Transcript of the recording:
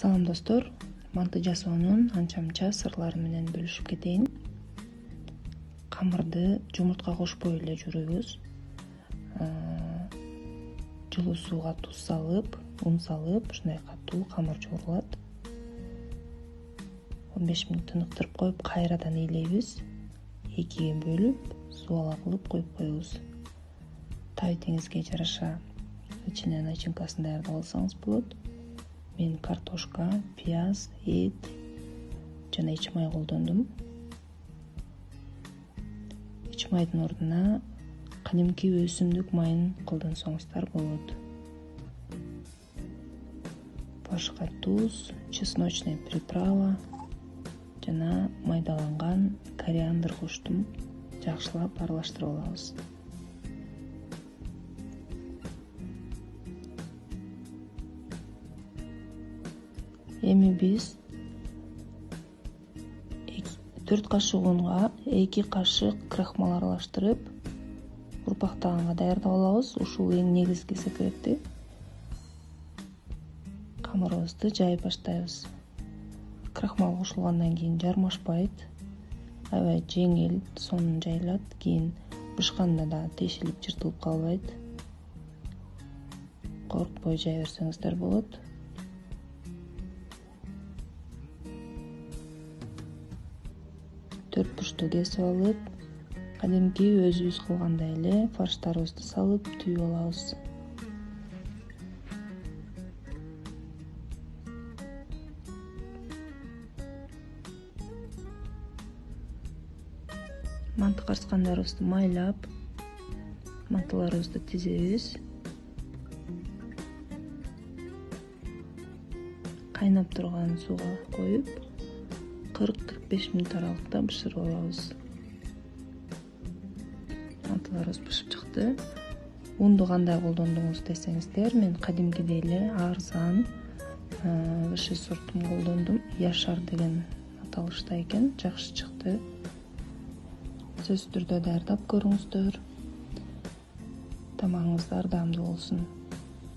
Салам достор, манты жасоонун анча-мынча сырлары менен бөлүшүп кетейин. Камырды жумуртка кошпой эле жүрүбүз. Жылуу сууга туз салып, ун салып, ушундай катуу камыр жуурулат. 15 мүнөт тыныктырып коюп, кайрадан ыйлайбыз. Экиге бөлүп, суала кылып коюп коебуз. Табитиңизге жараша ичине начинкасын даярдап алсаңыз болот. Мен картошка, пияз, эт жана ич май колдондум. Ич майдын ордуна кадимки өсүмдүк майын колдонсоңуздар болот. Башка туз, чесночный приправа жана майдаланган кориандр коштум. Жакшылап аралаштырып алабыз. Эми биз 4 кашык унга 2 кашык крахмал аралаштырып, урпактаганга даярдап алабыз. Ушул эң негизги секрети. Камырыбызды жайып баштайбыз. Крахмал кошулгандан кийин жармашпайт, аябай жеңил сонун жайылат. Кийин бышканда да тешилип жыртылып калбайт. Коркпой жай берсеңиздер болот. Төрт бурчту кесип алып, кадимки өзүбүз кылгандай эле фарштарыбызды салып түйүп алабыз. Манты карскандарыбызды майлап, мантыларыбызды тизебиз. Кайнап турган сууга коюп, 40-45 мүнөт аралыкта бышырып алабыз. Мантыларыбыз бышып чыкты. Унду кандай колдондуңуз десеңиздер, мен кадимкидей эле арзан высший сортун колдондум. Яшар деген аталышта экен, жакшы чыкты. Сөзсүз түрдө даярдап көрүңүздөр. Тамагыңыздар даамдуу болсун.